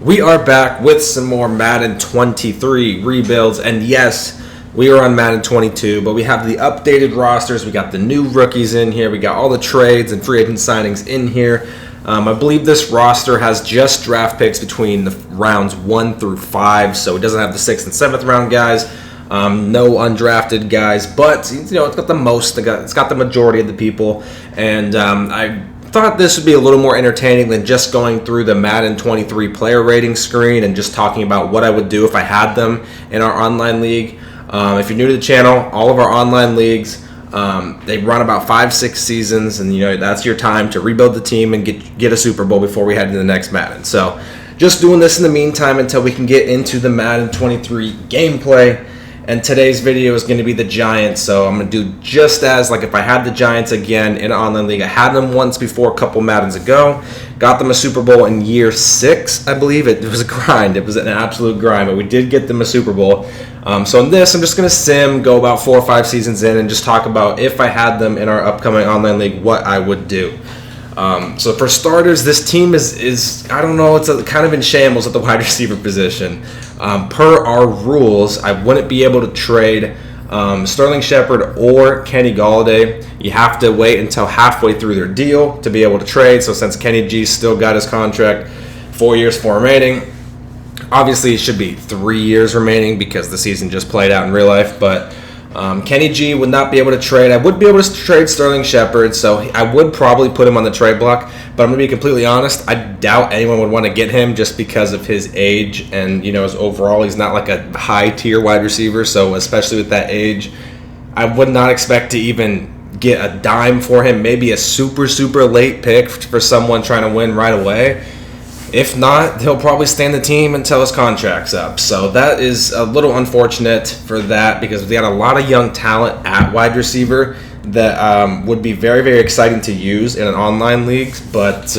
We are back with some more Madden 23 rebuilds, and yes, we are on Madden 22, but we have the updated rosters. We got the new rookies in here. We got all the trades and free agent signings in here. I believe this roster has just draft picks between the rounds 1 through 5, so it doesn't have the 6th and 7th round guys. No undrafted guys, but it's got the most. It's got the majority of the people, and I thought this would be a little more entertaining than just going through the Madden 23 player rating screen and just talking about what I would do if I had them in our online league. If you're new to the channel, all of our online leagues, they run about 5-6 seasons, and that's your time to rebuild the team and get a Super Bowl before we head into the next Madden. So just doing this in the meantime until we can get into the Madden 23 gameplay. And today's video is going to be the Giants, so I'm going to do just as like if I had the Giants again in an online league. I had them once before a couple Maddens ago, got them a Super Bowl in year 6, I believe. It was a grind. It was an absolute grind, but we did get them a Super Bowl. So in this, I'm just going to go about 4 or 5 seasons in and just talk about if I had them in our upcoming online league, what I would do. So for starters, this team is I don't know, it's kind of in shambles at the wide receiver position. Per our rules, I wouldn't be able to trade Sterling Shepard or Kenny Golladay. You have to wait until halfway through their deal to be able to trade. So since Kenny G still got his contract, 4 years, 4 remaining. Obviously, it should be 3 years remaining because the season just played out in real life, but Kenny G would not be able to trade. I would be able to trade Sterling Shepard, so I would probably put him on the trade block. But I'm going to be completely honest, I doubt anyone would want to get him just because of his age and his overall. He's not like a high-tier wide receiver, so especially with that age, I would not expect to even get a dime for him. Maybe a super, super late pick for someone trying to win right away. If not, he'll probably stay in the team until his contract's up. So that is a little unfortunate for that because we got a lot of young talent at wide receiver that would be very, very exciting to use in an online league. But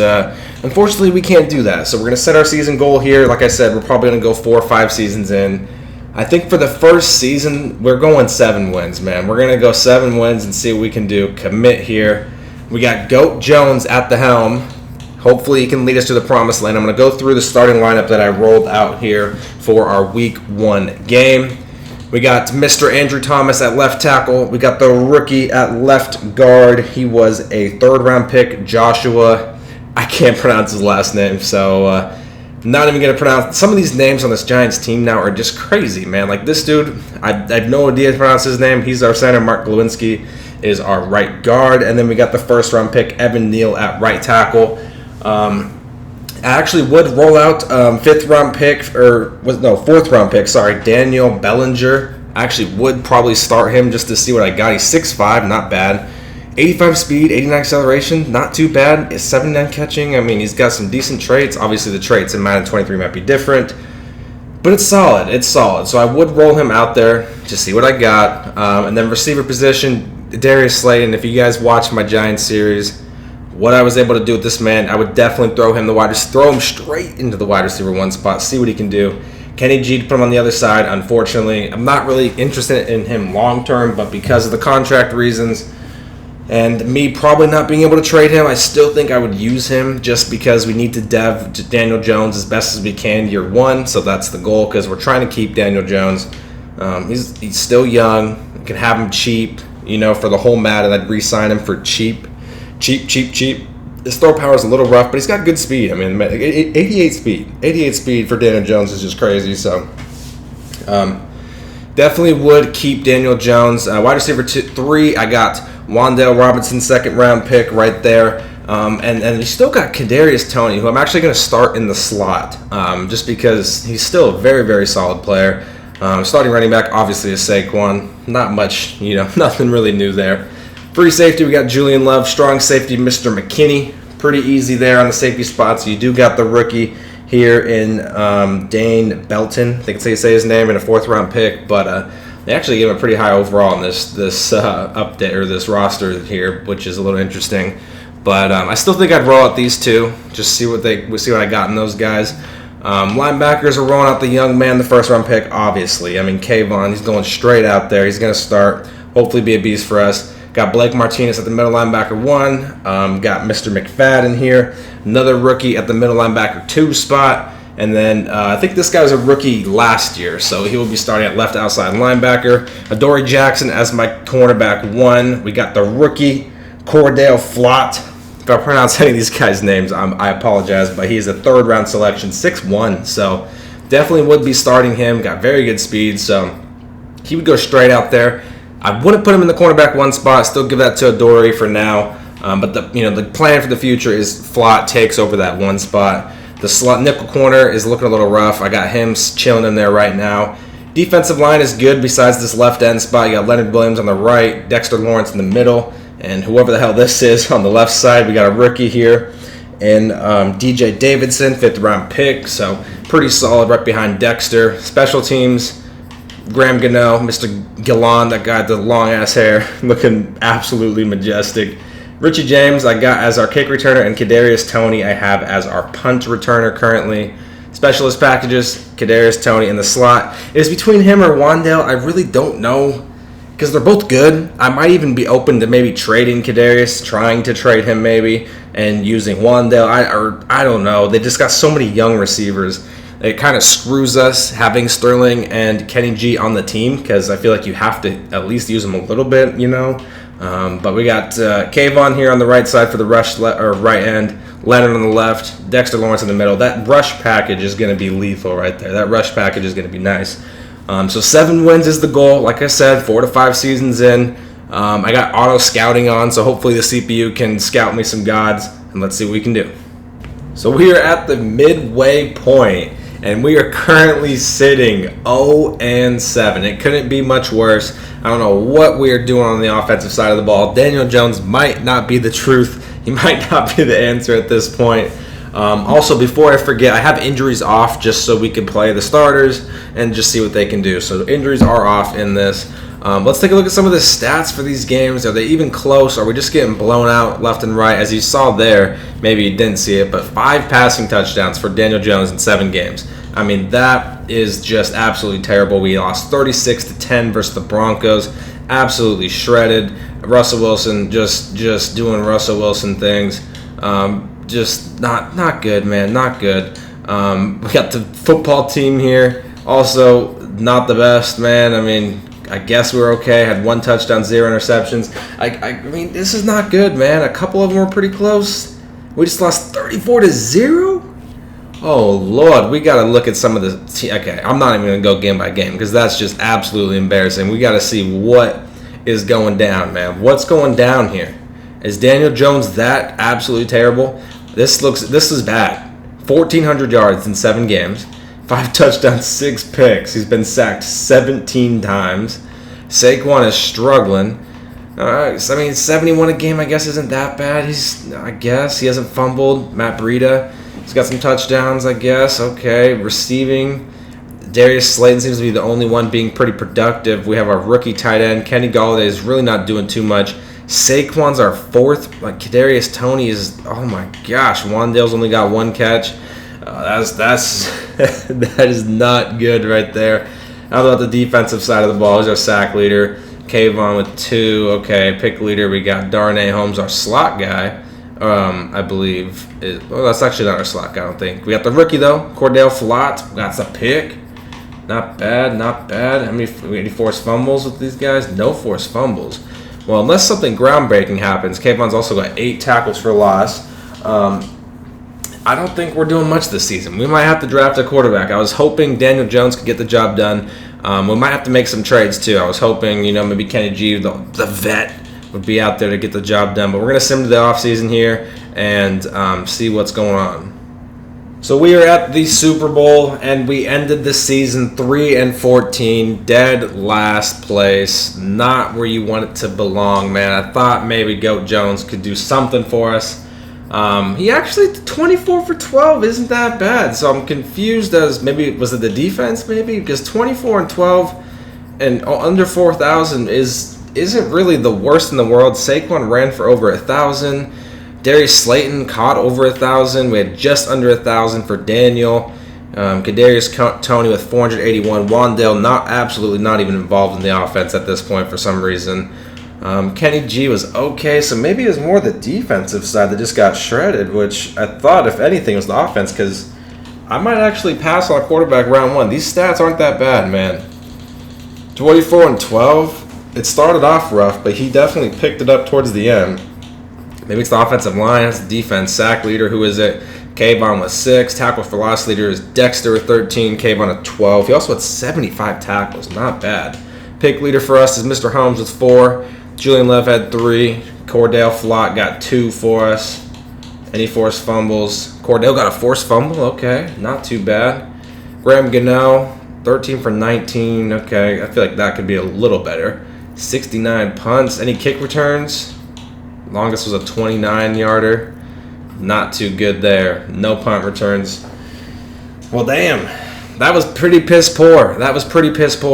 unfortunately, we can't do that. So we're going to set our season goal here. Like I said, we're probably going to go 4 or 5 seasons in. I think for the first season, we're going 7 wins, man. We're going to go 7 wins and see what we can do. Commit here. We got Goat Jones at the helm. Hopefully he can lead us to the promised land. I'm going to go through the starting lineup that I rolled out here for our Week 1 game. We got Mr. Andrew Thomas at left tackle. We got the rookie at left guard. He was a 3rd-round pick, Joshua. I can't pronounce his last name, so not even going to pronounce. Some of these names on this Giants team now are just crazy, man. Like this dude, I have no idea to pronounce his name. He's our center. Mark Glowinski is our right guard. And then we got the 1st-round pick, Evan Neal at right tackle. I actually would roll out 4th-round pick, sorry, Daniel Bellinger. I actually would probably start him just to see what I got. He's 6'5", not bad. 85 speed, 89 acceleration, not too bad. It's 79 catching. I mean, he's got some decent traits. Obviously, the traits in Madden 23 might be different, but it's solid. It's solid. So I would roll him out there to see what I got. And then receiver position, Darius Slayton. If you guys watch my Giants series, what I was able to do with this man, I would definitely throw him straight into the wide receiver 1 spot, see what he can do. Kenny G to put him on the other side. Unfortunately, I'm not really interested in him long term, but because of the contract reasons and me probably not being able to trade him, I still think I would use him just because we need to dev Daniel Jones as best as we can year 1. So that's the goal because we're trying to keep Daniel Jones. He's still young. We can have him cheap, for the whole Madden. I'd re-sign him for cheap. Cheap. His throw power is a little rough, but he's got good speed. I mean, 88 speed. 88 speed for Daniel Jones is just crazy. So, definitely would keep Daniel Jones. Wide receiver 3, I got Wan'Dale Robinson, 2nd-round pick right there. And you still got Kadarius Toney, who I'm actually going to start in the slot, just because he's still a very, very solid player. Starting running back, obviously, is Saquon. Not much, nothing really new there. Free safety, we got Julian Love. Strong safety, Mr. McKinney. Pretty easy there on the safety spot. So you do got the rookie here in Dane Belton. I think that's how you say his name, in a 4th-round pick. But they actually gave him a pretty high overall in this update or this roster here, which is a little interesting. But I still think I'd roll out these 2, just see what I got in those guys. Linebackers are rolling out the young man, the 1st-round pick. Obviously, I mean Kayvon, he's going straight out there. He's going to start. Hopefully, be a beast for us. Got Blake Martinez at the middle linebacker 1. Got Mr. McFadden here. Another rookie at the middle linebacker 2 spot. And then I think this guy was a rookie last year, so he will be starting at left outside linebacker. Adoree Jackson as my cornerback 1. We got the rookie Cordell Flott. If I pronounce any of these guys' names, I apologize, but he's a third-round selection, 6'1", so definitely would be starting him. Got very good speed, so he would go straight out there. I wouldn't put him in the cornerback 1 spot. Still give that to Adoree for now. But the plan for the future is Flott takes over that 1 spot. The slot nickel corner is looking a little rough. I got him chilling in there right now. Defensive line is good besides this left end spot. You got Leonard Williams on the right, Dexter Lawrence in the middle, and whoever the hell this is on the left side. We got a rookie here, and DJ Davidson, 5th round pick, so pretty solid right behind Dexter. Special teams, Graham Gano, Mr. Gillon, that guy with the long ass hair, looking absolutely majestic. Richie James I got as our kick returner, and Kadarius Toney I have as our punt returner currently. Specialist packages, Kadarius Toney in the slot. It is between him or Wan'Dale. I really don't know because they're both good. I might even be open to maybe trading Kadarius, trying to trade him maybe, and using Wan'Dale. I don't know. They just got so many young receivers. It kind of screws us having Sterling and Kenny G on the team because I feel like you have to at least use them a little bit, But we got Kayvon here on the right side for the rush right end, Leonard on the left, Dexter Lawrence in the middle. That rush package is going to be lethal right there. That rush package is going to be nice. So 7 wins is the goal. Like I said, 4 to 5 seasons in. I got auto scouting on, so hopefully the CPU can scout me some gods, and let's see what we can do. So we are at the midway point, and we are currently sitting 0-7. It couldn't be much worse. I don't know what we are doing on the offensive side of the ball. Daniel Jones might not be the truth. He might not be the answer at this point. Also, before I forget, I have injuries off just so we can play the starters and just see what they can do. So injuries are off in this. Let's take a look at some of the stats for these games. Are they even close? Are we just getting blown out left and right? As you saw there, maybe you didn't see it, but 5 passing touchdowns for Daniel Jones in 7 games. I mean, that is just absolutely terrible. We lost 36-10 versus the Broncos. Absolutely shredded. Russell Wilson just doing Russell Wilson things. Just not good, man. Not good. We got the football team here. Also, not the best, man. I mean, I guess we're okay. Had 1 touchdown, 0 interceptions. I mean, this is not good, man. A couple of them were pretty close. We just lost 34-0. Oh, Lord, we got to look at some of the okay, I'm not even going to go game by game because that's just absolutely embarrassing. We got to see what is going down, man. What's going down here? Is Daniel Jones that absolutely terrible? This is bad. 1,400 yards in 7 games, 5 touchdowns, 6 picks. He's been sacked 17 times. Saquon is struggling. I mean, 71 a game, I guess, isn't that bad. I guess he hasn't fumbled. Matt Breida, he's got some touchdowns, I guess. Okay, receiving. Darius Slayton seems to be the only one being pretty productive. We have our rookie tight end. Kenny Golladay is really not doing too much. Saquon's our 4th. Like Kadarius Toney is, oh my gosh, Wan'Dale's only got 1 catch. That's that is not good right there. How about the defensive side of the ball? He's our sack leader. Kayvon with 2. Okay, pick leader. We got Darnay Holmes, our slot guy. I believe. That's actually not our slot guy, I don't think. We got the rookie, though. Cordell Flott. That's a pick. Not bad, not bad. How many forced fumbles with these guys? No forced fumbles. Well, unless something groundbreaking happens. Kayvon's also got 8 tackles for loss. I don't think we're doing much this season. We might have to draft a quarterback. I was hoping Daniel Jones could get the job done. We might have to make some trades, too. I was hoping, maybe Kenny G, the vet, would be out there to get the job done. But we're going to sim to the offseason here and see what's going on. So we are at the Super Bowl, and we ended the season 3-14, dead last place. Not where you want it to belong, man. I thought maybe Goat Jones could do something for us. He actually 24 for 12 isn't that bad. So I'm confused as maybe was it the defense maybe because 24 and 12 and under 4,000 isn't really the worst in the world. Saquon ran for over 1,000. Darius Slayton caught over 1,000. We had just under 1,000 for Daniel. Kadarius Toney with 481. Wan'Dale absolutely not even involved in the offense at this point for some reason. Kenny G was okay, so maybe it was more the defensive side that just got shredded, which I thought, if anything, was the offense because I might actually pass on a quarterback round 1. These stats aren't that bad, man. 24-12. It started off rough, but he definitely picked it up towards the end. Maybe it's the offensive line, it's the defense. Sack leader, who is it? Kayvon with 6. Tackle for loss leader is Dexter with 13. Kayvon with 12. He also had 75 tackles. Not bad. Pick leader for us is Mr. Holmes with 4. Julian Love had 3. Cordell Flott got 2 for us. Any forced fumbles? Cordell got a forced fumble. Okay, not too bad. Graham Gano, 13 for 19. Okay, I feel like that could be a little better. 69 punts. Any kick returns? Longest was a 29-yarder. Not too good there. No punt returns. Well, damn. That was pretty piss poor.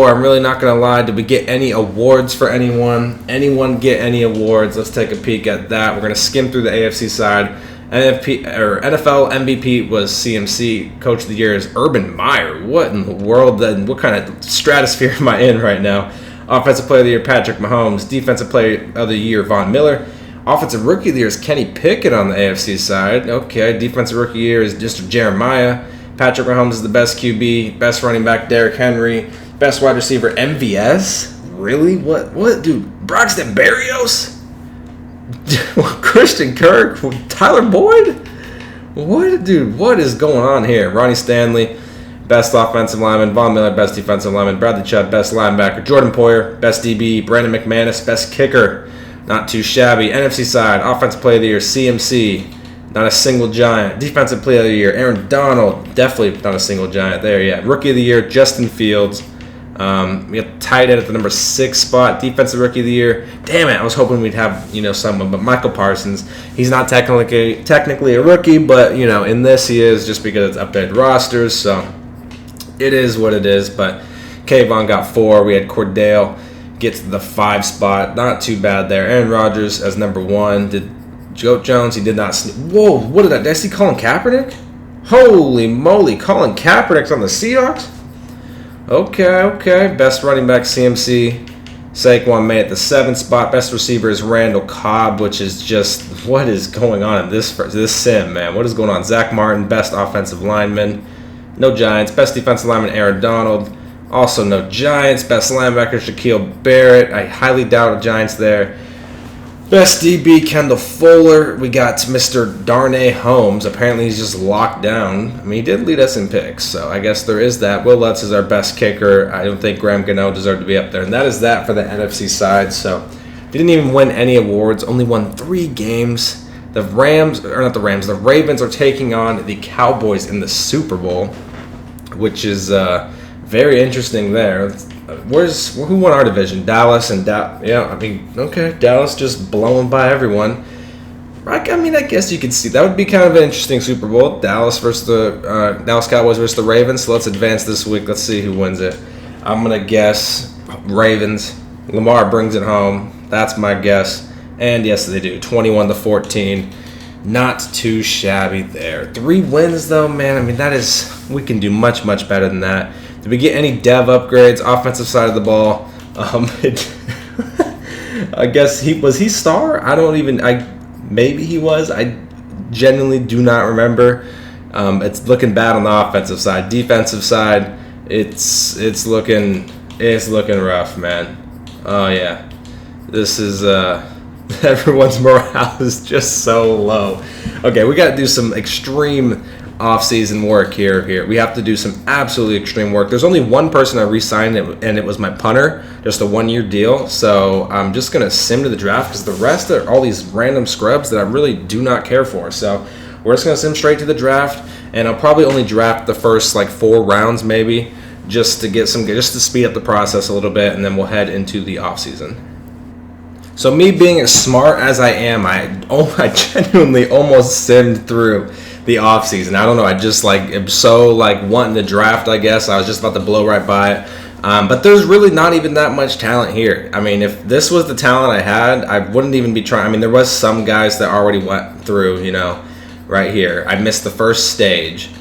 I'm really not going to lie. Did we get any awards for anyone? Anyone get any awards? Let's take a peek at that. We're going to skim through the AFC side. NFL MVP was CMC. Coach of the Year is Urban Meyer. What in the world? Then what kind of stratosphere am I in right now? Offensive Player of the Year, Patrick Mahomes. Defensive Player of the Year, Von Miller. Offensive Rookie of the Year is Kenny Pickett on the AFC side. Okay. Defensive Rookie of the Year is Mr. Jeremiah. Patrick Mahomes is the best QB. Best running back, Derrick Henry. Best wide receiver, MVS. Really? What, dude? Braxton Berrios? Christian Kirk? Tyler Boyd? What, dude? What is going on here? Ronnie Stanley, best offensive lineman. Von Miller, best defensive lineman. Bradley Chubb, best linebacker. Jordan Poyer, best DB. Brandon McManus, best kicker. Not too shabby. NFC side, offensive player of the year, CMC. Not a single Giant. Defensive player of the year, Aaron Donald. Definitely not a single Giant there yet. Rookie of the year, Justin Fields. We got tight end at the number 6 spot. Defensive Rookie of the Year. Damn it, I was hoping we'd have, someone, but Michael Parsons. He's not technically a rookie, but, in this he is just because it's updated rosters, so it is what it is. But Kayvon got 4. We had Cordell get to the 5 spot. Not too bad there. Aaron Rodgers as number 1. Did Joe Jones, he did not whoa, what did I see Colin Kaepernick? Holy moly, Colin Kaepernick's on the Seahawks? Okay. Best running back, CMC. Saquon made it the 7th spot. Best receiver is Randall Cobb, which is just, what is going on in this sim, man? What is going on? Zach Martin, best offensive lineman. No Giants. Best defensive lineman, Aaron Donald. Also no Giants. Best linebacker, Shaquille Barrett. I highly doubt a Giants there. Best DB, Kendall Fuller. We got Mr. Darnay Holmes. Apparently he's just locked down. I mean, he did lead us in picks, so I guess there is that. Will Lutz is our best kicker. I don't think Graham Gano deserved to be up there. And that is that for the NFC side. So didn't even win any awards. Only won 3 games. The Ravens are taking on the Cowboys in the Super Bowl, which is very interesting there. Who won our division? Dallas and Dallas just blowing by everyone. I guess you could see that would be kind of an interesting Super Bowl. Dallas Cowboys versus the Ravens. So let's advance this week. Let's see who wins it. I'm gonna guess Ravens. Lamar brings it home. That's my guess. And yes, they do. 21-14. Not too shabby there. 3 wins though, man. We can do much better than that. Did we get any dev upgrades? Offensive side of the ball. I guess was he star? Maybe he was. I genuinely do not remember. It's looking bad on the offensive side. Defensive side, it's looking rough, man. Oh yeah. This is everyone's morale is just so low. Okay, we got to do some extreme off-season work here. We have to do some absolutely extreme work. There's only one person I re-signed, and it was my punter, just a 1-year deal. So I'm just going to sim to the draft because the rest are all these random scrubs that I really do not care for. So we're just going to sim straight to the draft, and I'll probably only draft the first 4 rounds maybe just to speed up the process a little bit, and then we'll head into the off-season. So me being as smart as I am, I genuinely almost simmed through the offseason. I don't know. I just am so wanting to draft, I guess. I was just about to blow right by it. But there's really not even that much talent here. If this was the talent I had, I wouldn't even be trying. There was some guys that already went through, right here. I missed the first stage,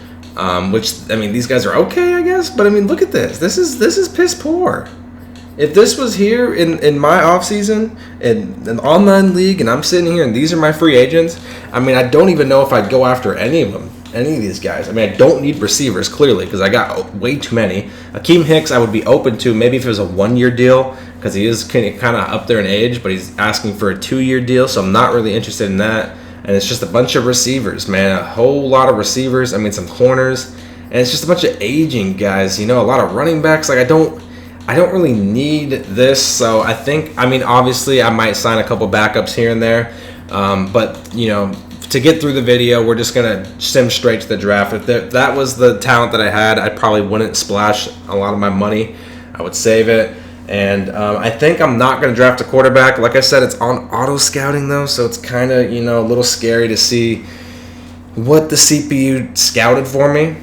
which, these guys are okay, I guess. But, look at this. This is piss poor. If this was here in my offseason, in an online league, and I'm sitting here and these are my free agents, I don't even know if I'd go after any of them. any of these guys. I mean, I don't need receivers, clearly, because I got way too many. Akeem Hicks I would be open to, maybe if it was a 1-year deal, because he is kind of up there in age, but he's asking for a 2-year deal, so I'm not really interested in that. And it's just a bunch of receivers, man, a whole lot of receivers. I mean, some corners, and it's just a bunch of aging guys, a lot of running backs. Like, I don't really need this, so I think, obviously I might sign a couple backups here and there, but, to get through the video, we're just going to sim straight to the draft. If that was the talent that I had, I probably wouldn't splash a lot of my money. I would save it. And I think I'm not going to draft a quarterback. Like I said, it's on auto scouting, though, so it's kind of, a little scary to see what the CPU scouted for me.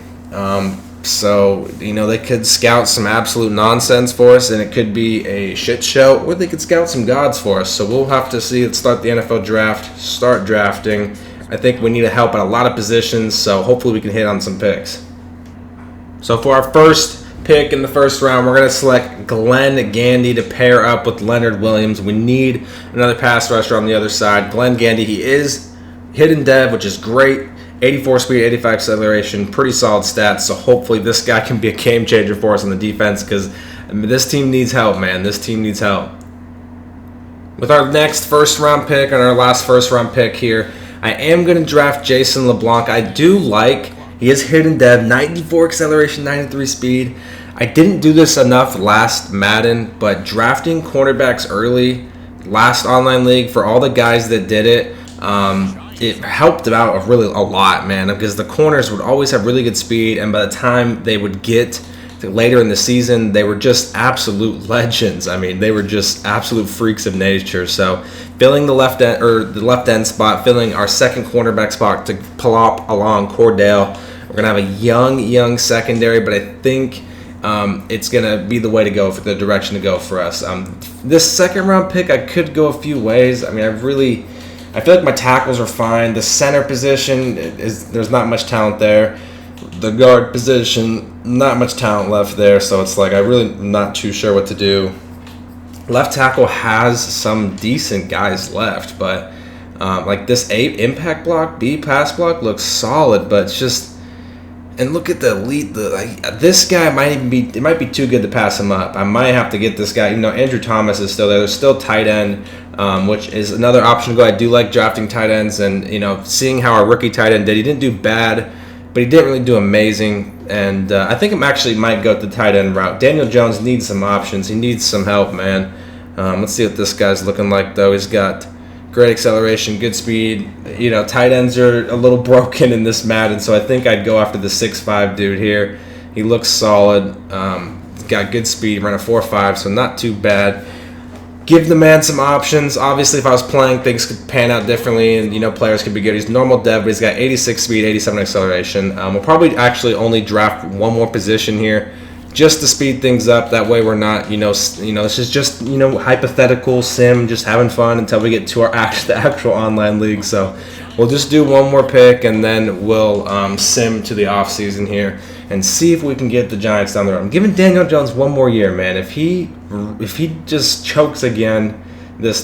So, they could scout some absolute nonsense for us, and it could be a shit show, or they could scout some gods for us. So we'll have to see. Let's start the NFL draft, start drafting. I think we need help at a lot of positions, so hopefully we can hit on some picks. So for our first pick in the first round, we're going to select Glenn Gandy to pair up with Leonard Williams. We need another pass rusher on the other side. Glenn Gandy, he is hidden dev, which is great. 84 speed, 85 acceleration, pretty solid stats. So hopefully this guy can be a game changer for us on the defense, because this team needs help, man. This team needs help. With our next first round pick and our last first round pick here, I am going to draft Jason LeBlanc. I do like, he is hidden dev, 94 acceleration, 93 speed. I didn't do this enough last Madden, but drafting cornerbacks early, last online league, for all the guys that did it, it helped out really a lot, man, because the corners would always have really good speed, and by the time they would get to later in the season, they were just absolute legends. I mean, they were just absolute freaks of nature. So filling the left end spot, filling our second cornerback spot to plop along Cordell. We're gonna have a young secondary, but I think it's gonna be the way to go, for the direction to go for us. This second round pick, I could go a few ways. I mean, I feel like my tackles are fine. The center position there's not much talent there. The guard position, not much talent left there, so it's like I really am not too sure what to do. Left tackle has some decent guys left, but like this A impact block, B pass block looks solid, but it's just, and look at the elite. This guy it might be too good to pass him up. I might have to get this guy. Andrew Thomas is still there. There's still tight end, which is another option to go. I do like drafting tight ends, and seeing how our rookie tight end did. He didn't do bad, but he didn't really do amazing. And I think I actually might go the tight end route. Daniel Jones needs some options. He needs some help, man. Let's see what this guy's looking like, though. He's got great acceleration, good speed. Tight ends are a little broken in this Madden, so I think I'd go after the 6'5" dude here. He looks solid. Got good speed, ran a 4.5, so not too bad. Give the man some options. Obviously, if I was playing, things could pan out differently, and players could be good. He's normal dev, but he's got 86 speed, 87 acceleration. We'll probably actually only draft one more position here, just to speed things up. That way we're not, this is just, hypothetical sim, just having fun until we get to the actual online league. So we'll just do one more pick, and then we'll sim to the offseason here and see if we can get the Giants down the road. I'm giving Daniel Jones one more year, man. If he just chokes again this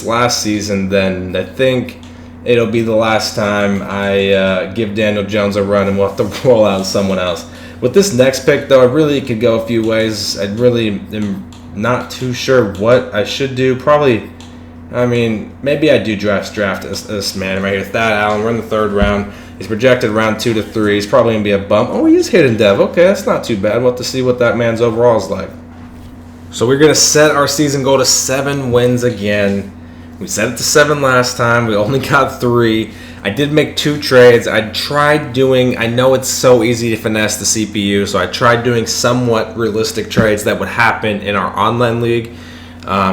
last season, then I think it'll be the last time I give Daniel Jones a run, and we'll have to roll out someone else. With this next pick, though, I really could go a few ways. I really am not too sure what I should do. Probably, maybe I do draft this man right here. Thad Allen, we're in the third round. He's projected around 2 to 3. He's probably going to be a bump. Oh, he is hidden dev. Okay, that's not too bad. We'll have to see what that man's overall is like. So we're going to set our season goal to 7 wins again. We set it to 7 last time. We only got 3. I did make 2 trades. I know it's so easy to finesse the CPU, so I tried doing somewhat realistic trades that would happen in our online league.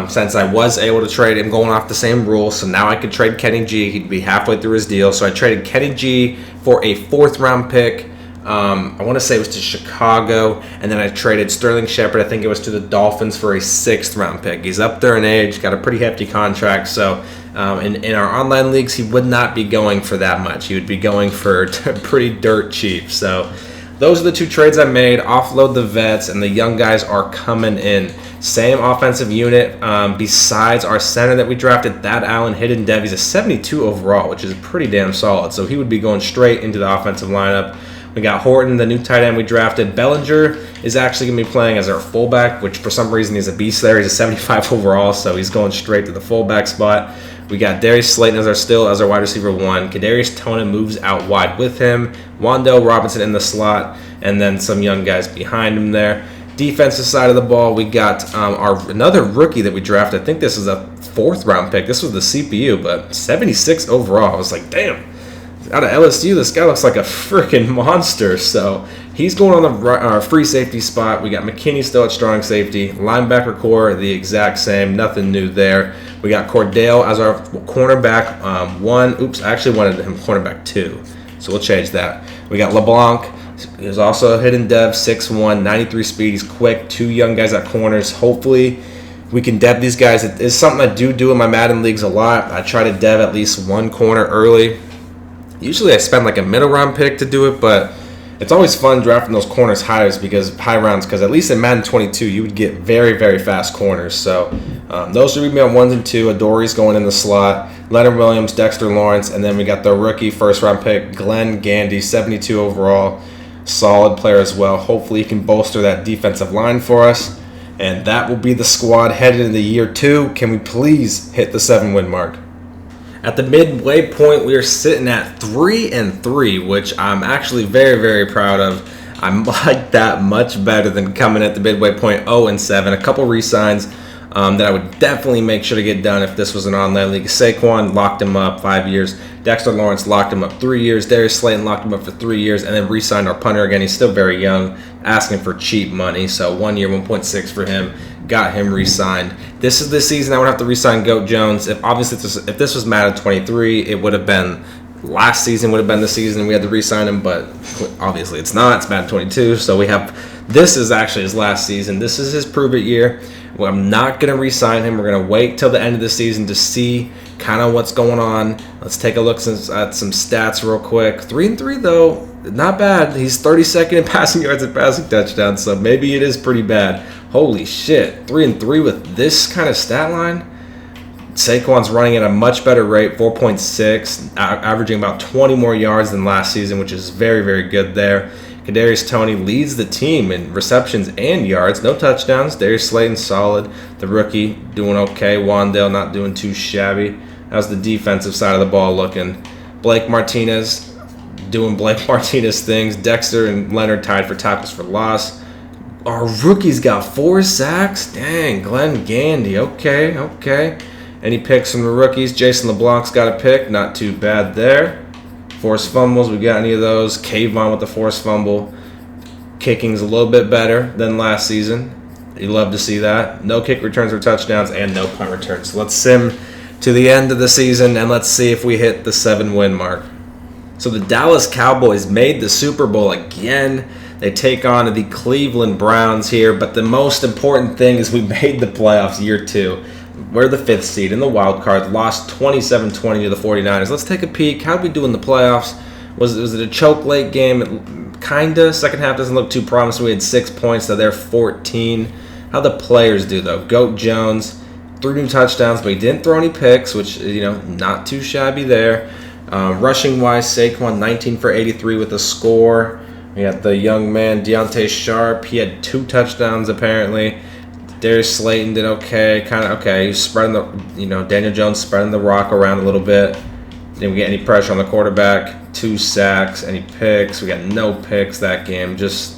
Since I was able to trade him going off the same rules, so now I could trade Kenny G. He'd be halfway through his deal. So I traded Kenny G for a 4th round pick. I want to say it was to Chicago, and then I traded Sterling Shepard. I think it was to the Dolphins for a 6th round pick. He's up there in age, got a pretty hefty contract. So in our online leagues, he would not be going for that much. He would be going for pretty dirt cheap. So those are the 2 trades I made. Offload the vets, and the young guys are coming in. Same offensive unit. Besides our center that we drafted, Thad Allen, hidden dev. He's a 72 overall, which is pretty damn solid. So he would be going straight into the offensive lineup. We got Horton, the new tight end we drafted. Bellinger is actually going to be playing as our fullback, which for some reason he's a beast there. He's a 75 overall, so he's going straight to the fullback spot. We got Darius Slayton as our wide receiver 1. Kadarius Toney moves out wide with him. Wandale Robinson in the slot, and then some young guys behind him there. Defensive side of the ball, we got another rookie that we drafted. I think this is a 4th round pick. This was the CPU, but 76 overall. I was like, damn. Out of LSU, this guy looks like a freaking monster. So he's going on the free safety spot. We got McKinney still at strong safety. Linebacker core, the exact same. Nothing new there. We got Cordell as our cornerback 1. Oops, I actually wanted him cornerback 2. So we'll change that. We got LeBlanc. He's also a hidden dev, 6'1", 93 speed. He's quick. 2 young guys at corners. Hopefully we can dev these guys. It is something I do in my Madden leagues a lot. I try to dev at least 1 corner early. Usually I spend like a middle round pick to do it, but it's always fun drafting those corners high rounds because at least in Madden 22 you would get very, very fast corners. So those would be on 1s and 2. Adori's going in the slot. Leonard Williams, Dexter Lawrence, and then we got the rookie 1st round pick, Glenn Gandy, 72 overall. Solid player as well. Hopefully he can bolster that defensive line for us. And that will be the squad headed into year 2. Can we please hit the 7-win mark? At the midway point, we are sitting at 3-3, which I'm actually very, very proud of. I like that much better than coming at the midway point 0-7. A couple re-signs that I would definitely make sure to get done if this was an online league. Saquon locked him up 5 years. Dexter Lawrence locked him up 3 years. Darius Slayton locked him up for 3 years, and then re-signed our punter again. He's still very young, asking for cheap money. So 1 year, 1.6 for him. Got him re-signed. This is the season I would have to re-sign Goat Jones. If this was Madden 23, it would have been last season. Would have been the season we had to re-sign him, but obviously it's not. It's Madden 22, so we have. This is actually his last season. This is his prove it year. Well, I'm not gonna re-sign him. We're gonna wait till the end of the season to see kind of what's going on. Let's take a look at some stats real quick. 3-3 though, not bad. He's 32nd in passing yards and passing touchdowns, so maybe it is pretty bad. Holy shit, 3-3 with this kind of stat line. Saquon's running at a much better rate, 4.6, averaging about 20 more yards than last season, which is very, very good there. Kadarius Toney leads the team in receptions and yards. No touchdowns. Darius Slayton solid. The rookie doing okay. Wandale not doing too shabby. How's the defensive side of the ball looking? Blake Martinez doing Blake Martinez things. Dexter and Leonard tied for tackles for loss. Our rookie's got 4 sacks. Dang, Glenn Gandy. Okay. Any picks from the rookies? Jason LeBlanc's got a pick. Not too bad there. Forced fumbles. We got any of those? Kayvon with the forced fumble. Kicking's a little bit better than last season. You love to see that. No kick returns or touchdowns and no punt returns. So let's sim to the end of the season and let's see if we hit the 7-win mark. So the Dallas Cowboys made the Super Bowl again. They take on the Cleveland Browns here, but the most important thing is we made the playoffs year 2. We're the 5th seed in the wild card, lost 27-20 to the 49ers. Let's take a peek. How'd we do in the playoffs? Was it a choke late game? Kinda. Second half doesn't look too promising. We had 6 points, so they're 14. How'd the players do, though? Goat Jones, 3 new touchdowns, but he didn't throw any picks, which, not too shabby there. Rushing-wise, Saquon, 19 for 83 with a score. We got the young man, Deontay Sharp. He had 2 touchdowns, apparently. Darius Slayton did okay. Kind of okay. He's spreading Daniel Jones spreading the rock around a little bit. Didn't get any pressure on the quarterback. 2 sacks. Any picks? We got no picks that game. Just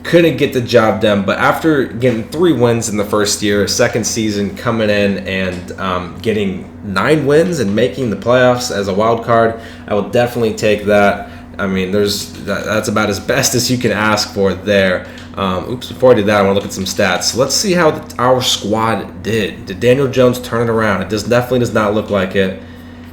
couldn't get the job done. But after getting 3 wins in the first year, second season coming in and getting 9 wins and making the playoffs as a wild card, I will definitely take that. I mean, that's about as best as you can ask for there. Before I did that, I want to look at some stats. So let's see how our squad did. Did Daniel Jones turn it around? It definitely does not look like it.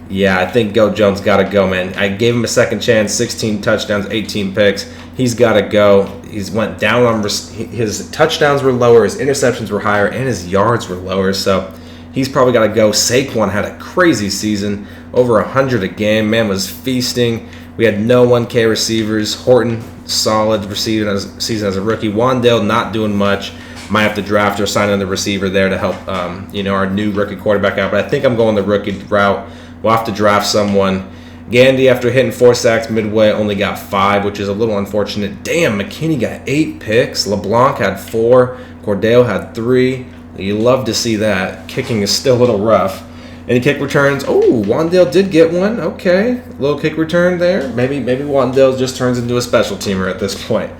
Yeah, I think Goat Jones got to go, man. I gave him a second chance, 16 touchdowns, 18 picks. He's got to go. He's went down on his touchdowns were lower, his interceptions were higher, and his yards were lower. So he's probably got to go. Saquon had a crazy season, over 100 a game. Man was feasting. We had no 1K receivers. Horton, solid receiving season as a rookie. Wandale not doing much. Might have to draft or sign another receiver there to help, our new rookie quarterback out. But I think I'm going the rookie route. We'll have to draft someone. Gandy, after hitting 4 sacks midway, only got 5, which is a little unfortunate. Damn, McKinney got 8 picks. LeBlanc had 4. Cordell had 3. You love to see that. Kicking is still a little rough. Any kick returns? Oh, Wandale did get one. Okay. A little kick return there. Maybe Wandale just turns into a special teamer at this point.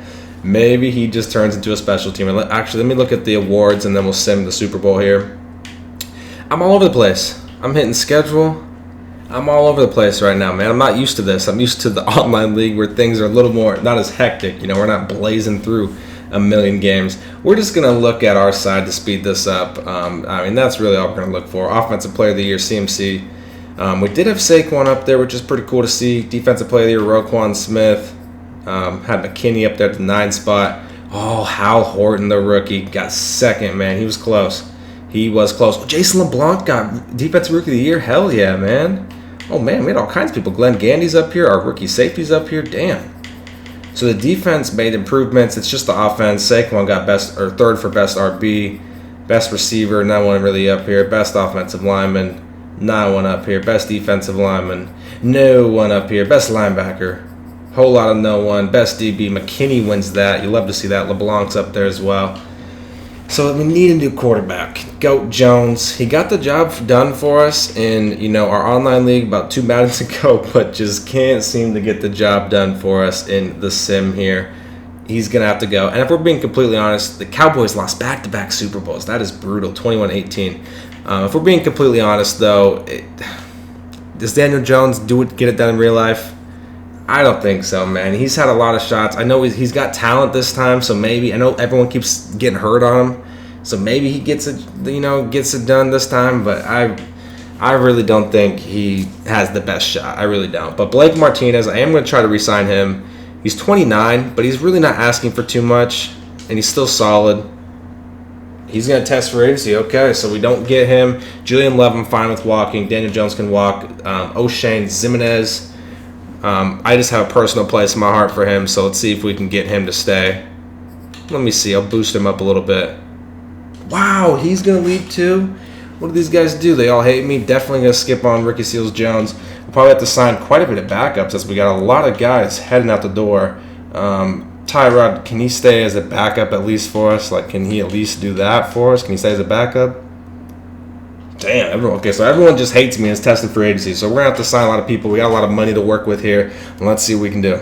Maybe he just turns into a special teamer. Actually, let me look at the awards, and then we'll sim the Super Bowl here. I'm all over the place. I'm hitting schedule. I'm all over the place right now, man. I'm not used to this. I'm used to the online league where things are a little more, not as hectic. We're not blazing through a million games. We're just going to look at our side to speed this up. That's really all we're going to look for. Offensive Player of the Year, CMC. We did have Saquon up there, which is pretty cool to see. Defensive Player of the Year, Roquan Smith. Had McKinney up there at the 9 spot. Oh, Hal Horton, the rookie, got 2nd, man. He was close. Oh, Jason LeBlanc got Defensive Rookie of the Year. Hell yeah, man. Oh, man, we had all kinds of people. Glenn Gandy's up here. Our rookie safety's up here. Damn. So the defense made improvements. It's just the offense. Saquon got 3rd for best RB, best receiver, no one really up here. Best offensive lineman, no one up here. Best defensive lineman, no one up here. Best linebacker, whole lot of no one. Best DB, McKinney wins that. You love to see that. LeBlanc's up there as well. So we need a new quarterback. Goat Jones. He got the job done for us in our online league about 2 Maddens ago, but just can't seem to get the job done for us in the sim here. He's going to have to go. And if we're being completely honest, the Cowboys lost back-to-back Super Bowls. That is brutal, 21-18. If we're being completely honest, though, does Daniel Jones get it done in real life? I don't think so, man. He's had a lot of shots. I know he's got talent this time, so maybe. I know everyone keeps getting hurt on him, so maybe he gets it done this time. But I really don't think he has the best shot. I really don't. But Blake Martinez, I am going to try to re-sign him. He's 29, but he's really not asking for too much, and he's still solid. He's going to test for agency. Okay, so we don't get him. Julian Love, I'm fine with walking. Daniel Jones can walk. O'Shane Zimenez. I just have a personal place in my heart for him, so let's see if we can get him to stay. Let me see. I'll boost him up a little bit. Wow, he's going to leave too? What do these guys do? They all hate me. Definitely going to skip on Ricky Seals-Jones. We'll probably have to sign quite a bit of backups as we got a lot of guys heading out the door. Tyrod, can he stay as a backup at least for us? Can he at least do that for us? Can he stay as a backup? Damn, everyone. Okay, so everyone just hates me and is testing for agency. So we're going to have to sign a lot of people. We got a lot of money to work with here. And let's see what we can do.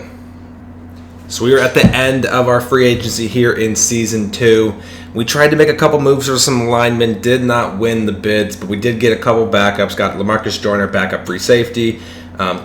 So we are at the end of our free agency here in Season 2. We tried to make a couple moves for some linemen. Did not win the bids, but we did get a couple backups. Got LaMarcus Joyner, backup free safety.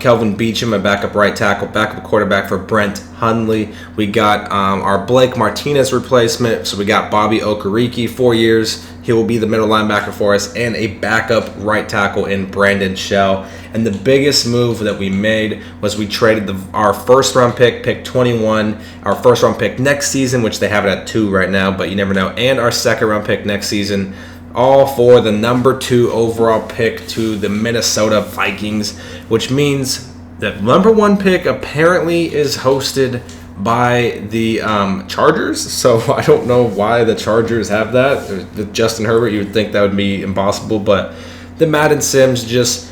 Kelvin Beachum, a backup right tackle, backup quarterback for Brent Hundley. We got our Blake Martinez replacement. So we got Bobby Okereke, 4 years. He will be the middle linebacker for us, and a backup right tackle in Brandon Shell. And the biggest move that we made was we traded our first-round pick 21, our first-round pick next season, which they have it at 2 right now, but you never know, and our second-round pick next season, all for the number 2 overall pick to the Minnesota Vikings, which means that number 1 pick apparently is hosted by the Chargers. So I don't know why the Chargers have that. With Justin Herbert, you would think that would be impossible, but the Madden Sims just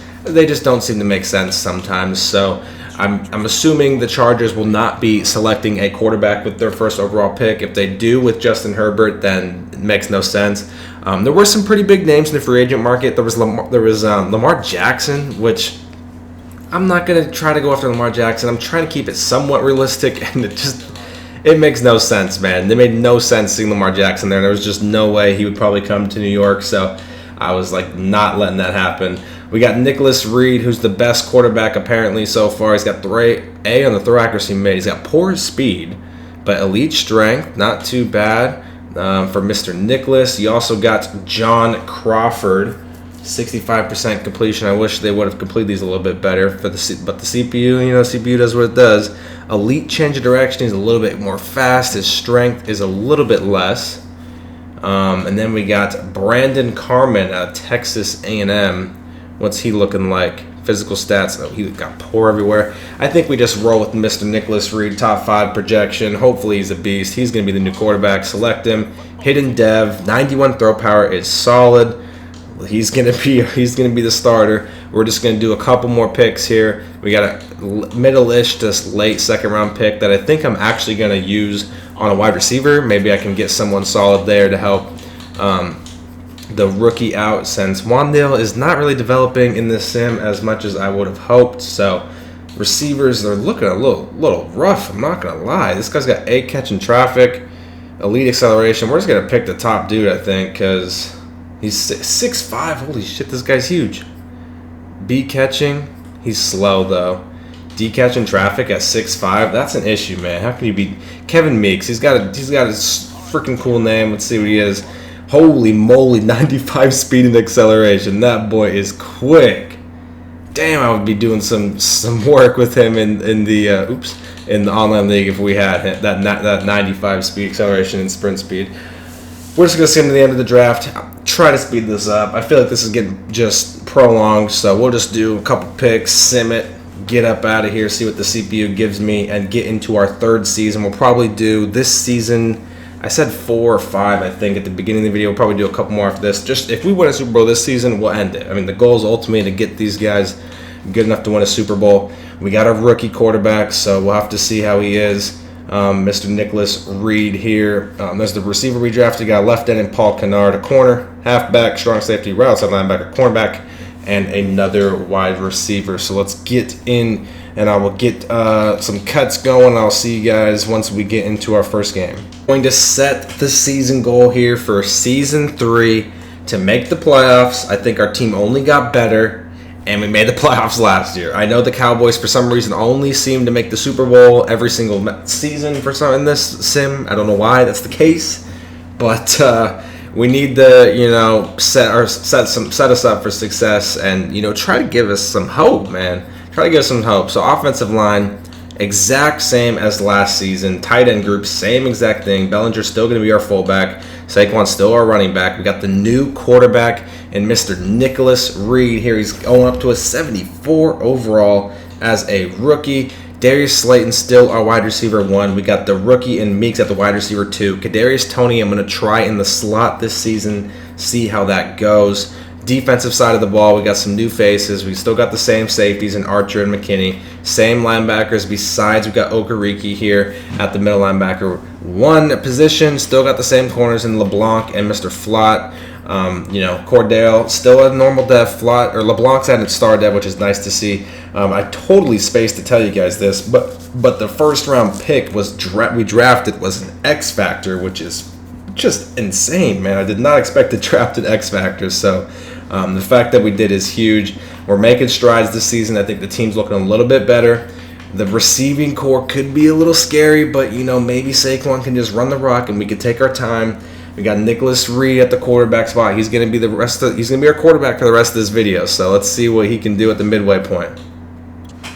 don't seem to make sense sometimes. So I'm assuming the Chargers will not be selecting a quarterback with their first overall pick. If they do with Justin Herbert, then it makes no sense. There were some pretty big names in the free agent market. There was Lamar Jackson, which I'm not going to try to go after Lamar Jackson. I'm trying to keep it somewhat realistic, and it makes no sense, man. It made no sense seeing Lamar Jackson there. There was just no way he would probably come to New York, so I was not letting that happen. We got Nicholas Reed, who's the best quarterback apparently so far. He's got A on the throw accuracy made. He's got poor speed, but elite strength, not too bad for Mr. Nicholas. You also got John Crawford, 65% completion. I wish they would have completed these a little bit better, but the CPU, CPU does what it does. Elite change of direction. He's a little bit more fast. His strength is a little bit less. And then we got Brandon Carmen out of Texas A&M. What's he looking like? physical stats. Oh, he got poor everywhere. I think we just roll with Mr. Nicholas Reed, top 5 projection. Hopefully he's a beast. He's going to be the new quarterback. Select him. Hidden Dev, 91 throw power is solid. He's gonna be the starter. We're just gonna do a couple more picks here. We got a middle-ish to late second-round pick that I think I'm actually gonna use on a wide receiver. Maybe I can get someone solid there to help the rookie out, since Wandale is not really developing in this sim as much as I would have hoped. So receivers, they're looking a little rough. I'm not gonna lie. This guy's got A catch in traffic, elite acceleration. We're just gonna pick the top dude, I think, because he's 6'5". Holy shit, this guy's huge. B catching. He's slow, though. D catching traffic at 6'5". That's an issue, man. How can you beat Kevin Meeks? He's got a freaking cool name. Let's see what he is. Holy moly, 95 speed and acceleration. That boy is quick. Damn, I would be doing some work with him in the online league if we had that 95 speed acceleration and sprint speed. We're just going to see him to the end of the draft. Try to speed this up. I feel like this is getting just prolonged, so we'll just do a couple picks, sim it, get up out of here, see what the CPU gives me, and get into our third season. We'll probably do this season, I said 4 or 5, I think, at the beginning of the video. We'll probably do a couple more after this. Just if we win a Super Bowl this season, we'll end it. I mean, the goal is ultimately to get these guys good enough to win a Super Bowl. We got a rookie quarterback, so we'll have to see how he is. Mr. Nicholas Reed here. There's the receiver we drafted. Got left end and Paul Kennard, a corner, halfback, strong safety, right outside linebacker, cornerback, and another wide receiver. So let's get in, and I will get some cuts going. I'll see you guys once we get into our first game. Going to set the season goal here for season 3 to make the playoffs. I think our team only got better, and we made the playoffs last year. I know the Cowboys, for some reason, only seem to make the Super Bowl every single season for some in this sim. I don't know why that's the case, but we need to, set us up for success, and try to give us some hope, man. Try to give us some hope. So offensive line, exact same as last season. Tight end group, same exact thing. Bellinger's still going to be our fullback. Saquon's still our running back. We got the new quarterback and Mr. Nicholas Reed here. He's going up to a 74 overall as a rookie. Darius Slayton still our wide receiver 1. We got the rookie and Meeks at the wide receiver 2. Kadarius Toney, I'm going to try in the slot this season, see how that goes. Defensive side of the ball, we got some new faces. We still got the same safeties in Archer and McKinney. Same linebackers besides we got Okereke here at the middle linebacker 1 position. Still got the same corners in LeBlanc and Mr. Flott. Cordell still a normal dev. Flott or LeBlanc's at its star dev, which is nice to see. I totally spaced to tell you guys this, but the first round pick we drafted was an X Factor, which is just insane, man. I did not expect to draft an X Factor, so the fact that we did is huge. We're making strides this season. I think the team's looking a little bit better. The receiving core could be a little scary, but maybe Saquon can just run the rock and we can take our time. We got Nicholas Reed at the quarterback spot. He's going to be our quarterback for the rest of this video. So let's see what he can do at the midway point.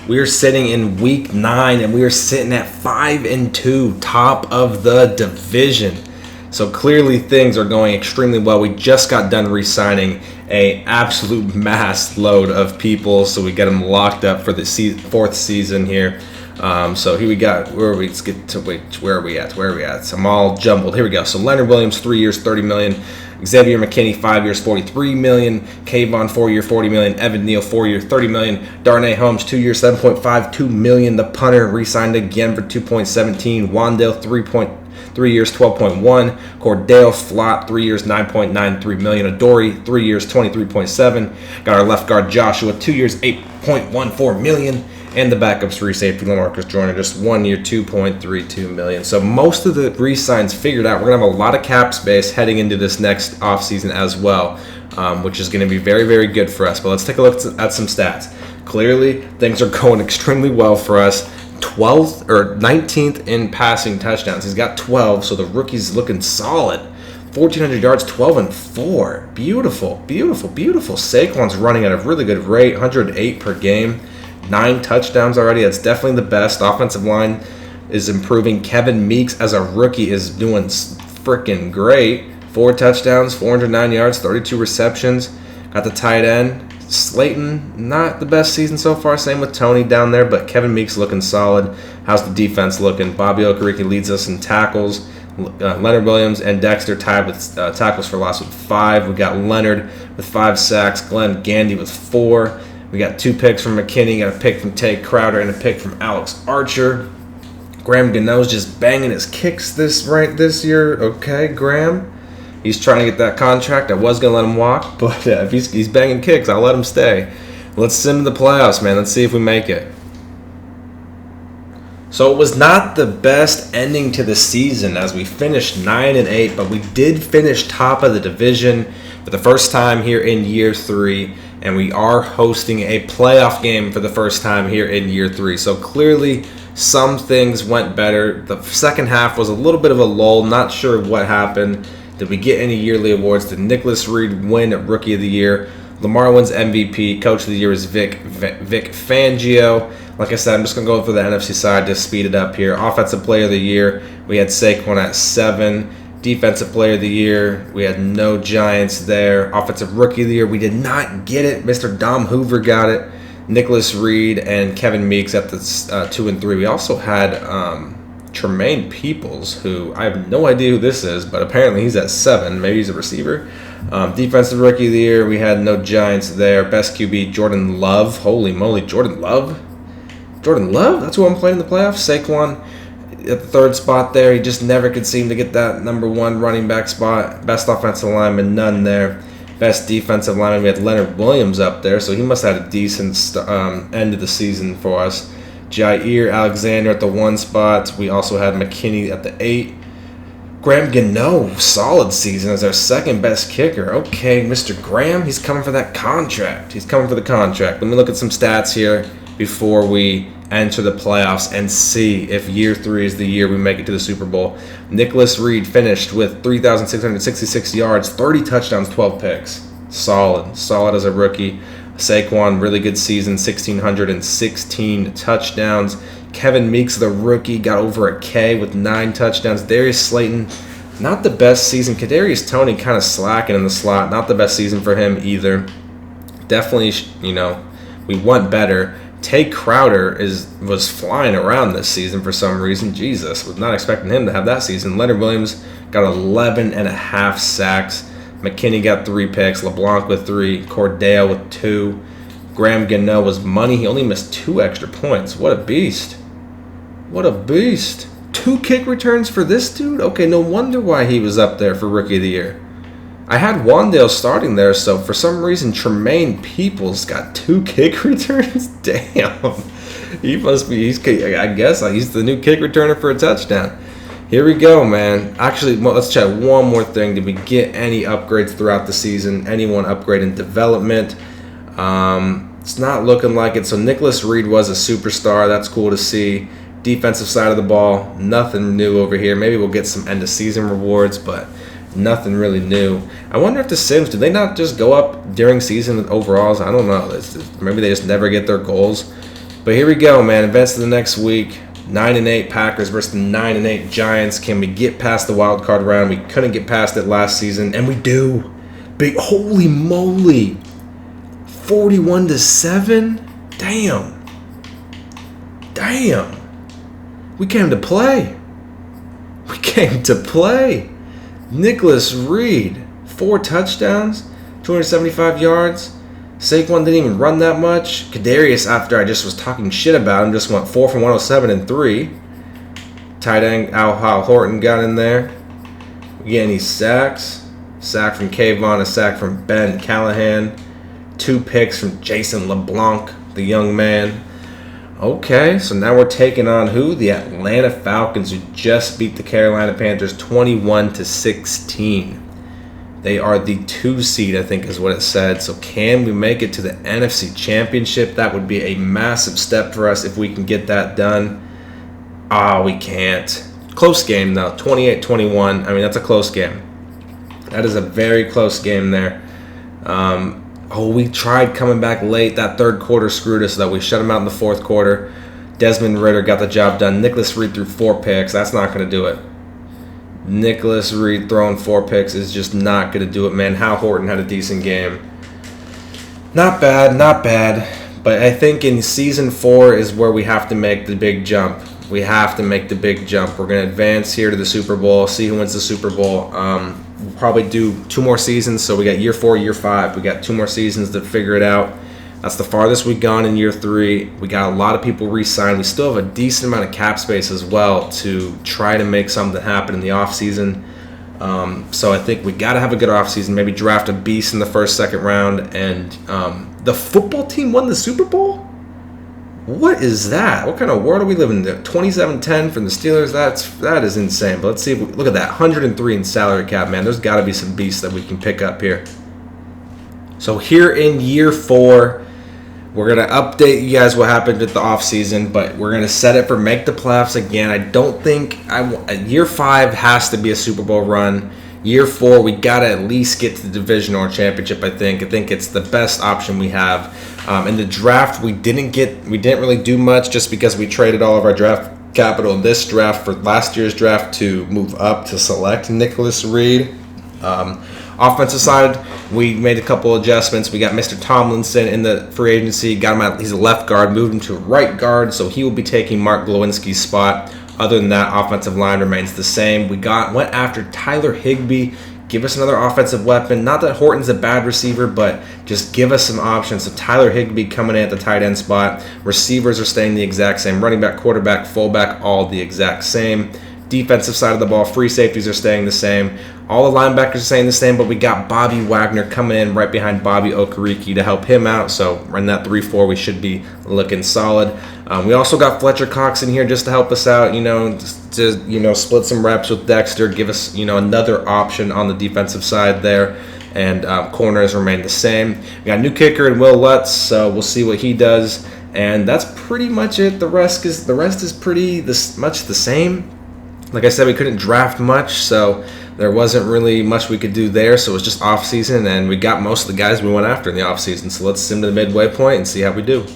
We are sitting in week 9 and we are sitting at 5-2, top of the division. So clearly things are going extremely well. We just got done re-signing a absolute mass load of people, so we got them locked up for the 4th season here. So here we got, where are we at? I'm all jumbled. Here we go. So Leonard Williams, 3 years, $30 million. Xavier McKinney, 5 years, $43 million. Kayvon, 4 year, $40 million. Evan Neal, 4 year, $30 million. Darnay Holmes, 2 years, $7.52 million. The punter re-signed again for $2.17. Wandale, 3 years, $12.1. Cordell Flott, 3 years, $9.93 million. Adoree, 3 years, $23.7. Got our left guard Joshua, 2 years, $8.14 million. And the backups free safety LaMarcus Joyner, just 1 year, $2.32 million. So most of the re-signs figured out. We're going to have a lot of cap space heading into this next offseason as well, which is going to be very, very good for us. But let's take a look at some stats. Clearly, things are going extremely well for us. 12th or 19th in passing touchdowns. He's got 12, so the rookie's looking solid. 1,400 yards, 12-4. Beautiful, beautiful, beautiful. Saquon's running at a really good rate, 108 per game. 9 touchdowns already. That's definitely the best. Offensive line is improving. Kevin Meeks as a rookie is doing freaking great. 4 touchdowns, 409 yards, 32 receptions. Got the tight end. Slayton, not the best season so far. Same with Tony down there, but Kevin Meeks looking solid. How's the defense looking? Bobby Okereke leads us in tackles. Leonard Williams and Dexter tied with tackles for loss with 5. We got Leonard with 5 sacks. Glenn Gandy with 4. We got 2 picks from McKinney, got a pick from Tay Crowder, and a pick from Alex Archer. Graham Gano's just banging his kicks this year. Okay, Graham. He's trying to get that contract. I was going to let him walk, but if he's banging kicks, I'll let him stay. Let's send him to the playoffs, man. Let's see if we make it. So it was not the best ending to the season as we finished 9-8, but we did finish top of the division for the first time here in year 3, and we are hosting a playoff game for the first time here in year 3. So clearly some things went better. The second half was a little bit of a lull. Not sure what happened. Did we get any yearly awards? Did Nicholas Reed win Rookie of the Year? Lamar wins MVP. Coach of the Year is Vic Fangio. Like I said, I'm just going to go for the NFC side to speed it up here. Offensive Player of the Year, we had Saquon at 7. Defensive Player of the Year, we had no Giants there. Offensive Rookie of the Year, we did not get it. Mr. Dom Hoover got it. Nicholas Reed and Kevin Meeks at the 2 and 3. We also had Tremaine Peoples, who I have no idea who this is, but apparently he's at 7. Maybe he's a receiver. Defensive Rookie of the Year, we had no Giants there. Best QB, Jordan Love. Holy moly, Jordan Love? Jordan Love? That's who I'm playing in the playoffs. Saquon at the 3rd spot there. He just never could seem to get that number 1 running back spot. Best offensive lineman, none there. Best defensive lineman, we had Leonard Williams up there, so he must have had a decent end of the season for us. Jair Alexander at the 1 spot. We also had McKinney at the 8. Graham Gano, solid season as our 2nd best kicker. Okay, Mr. Graham, he's coming for that contract. He's coming for the contract. Let me look at some stats here before we enter the playoffs and see if year 3 is the year we make it to the Super Bowl. Nicholas Reed finished with 3,666 yards, 30 touchdowns, 12 picks. Solid as a rookie. Saquon, really good season, 1,616 touchdowns. Kevin Meeks, the rookie, got over a K with 9 touchdowns. Darius Slayton, not the best season. Kadarius Toney kind of slacking in the slot. Not the best season for him either. Definitely, we want better. Tay Crowder was flying around this season for some reason. Jesus, was not expecting him to have that season. Leonard Williams got 11.5 sacks. McKinney got 3 picks. LeBlanc with 3. Cordell with 2. Graham Gano was money. He only missed 2 extra points. What a beast. What a beast. 2 kick returns for this dude? Okay, no wonder why he was up there for Rookie of the Year. I had Wandale starting there, so for some reason Tremaine Peoples got 2 kick returns? Damn. He must be, I guess he's the new kick returner for a touchdown. Here we go, man. Actually, let's check one more thing. Did we get any upgrades throughout the season? Anyone upgrade in development? It's not looking like it. So Nicholas Reed was a superstar. That's cool to see. Defensive side of the ball, nothing new over here. Maybe we'll get some end-of-season rewards, but nothing really new. I wonder if the Sims, do they not just go up during season overalls? I don't know. Maybe they just never get their goals. But here we go, man. Events of the next week. 9-8 Packers versus the 9-8 Giants. Can we get past the wild card round? We couldn't get past it last season, and we do. Big, holy moly. 41-7? Damn. We came to play. Nicholas Reed, 4 touchdowns, 275 yards. Saquon didn't even run that much. Kadarius, after I just was talking shit about him, just went 4 for 107 and 3. Tight end Al Horton got in there. We get any sacks? Sack from Kayvon, a sack from Ben Callahan. 2 picks from Jason LeBlanc, the young man. Okay, so now we're taking on who? The Atlanta Falcons, who just beat the Carolina Panthers 21-16. They are the 2 seed, I think is what it said. So can we make it to the NFC Championship? That would be a massive step for us if we can get that done. We can't. Close game, though. 28-21. I mean, that's a close game. That is a very close game there. We tried coming back late. That 3rd quarter screwed us, though. We shut them out in the 4th quarter. Desmond Ridder got the job done. Nicholas Reed threw 4 picks. That's not going to do it. Nicholas Reed throwing 4 picks is just not going to do it, man. Hal Horton had a decent game. Not bad, not bad. But I think in season 4 is where we have to make the big jump. We have to make the big jump. We're going to advance here to the Super Bowl, see who wins the Super Bowl. We'll probably do 2 more seasons. So we got year 4, year 5. We got 2 more seasons to figure it out. That's the farthest we've gone in year 3. We got a lot of people re-signed. We still have a decent amount of cap space as well to try to make something happen in the offseason. So I think we got to have a good offseason. Maybe draft a beast in the first, second round. And the football team won the Super Bowl? What is that? What kind of world are we living in? 27-10 from the Steelers? That is insane. But let's see. Look at that. 103 in salary cap, man. There's got to be some beasts that we can pick up here. So here in year 4, we're going to update you guys what happened with the offseason, but we're going to set it for make the playoffs again. I don't think year 5 has to be a Super Bowl run. Year 4, we got to at least get to the division or championship, I think. I think it's the best option we have. In the draft, we didn't really do much just because we traded all of our draft capital in this draft for last year's draft to move up to select Nicholas Reed. Offensive side, we made a couple adjustments. We got Mr. Tomlinson in the free agency. Got him out. He's a left guard. Moved him to a right guard, so he will be taking Mark Glowinski's spot. Other than that, offensive line remains the same. We went after Tyler Higbee. Give us another offensive weapon. Not that Horton's a bad receiver, but just give us some options. So Tyler Higbee coming in at the tight end spot. Receivers are staying the exact same. Running back, quarterback, fullback, all the exact same. Defensive side of the ball, free safeties are staying the same. All the linebackers are staying the same, but we got Bobby Wagner coming in right behind Bobby Okereke to help him out. So run that 3-4, we should be looking solid. We also got Fletcher Cox in here just to help us out, to split some reps with Dexter, give us, another option on the defensive side there. And corners remain the same. We got a new kicker in Will Lutz, so we'll see what he does. And that's pretty much it. The rest is pretty much the same. Like I said, we couldn't draft much, so there wasn't really much we could do there. So it was just off-season, and we got most of the guys we went after in the off-season. So let's sim to the midway point and see how we do.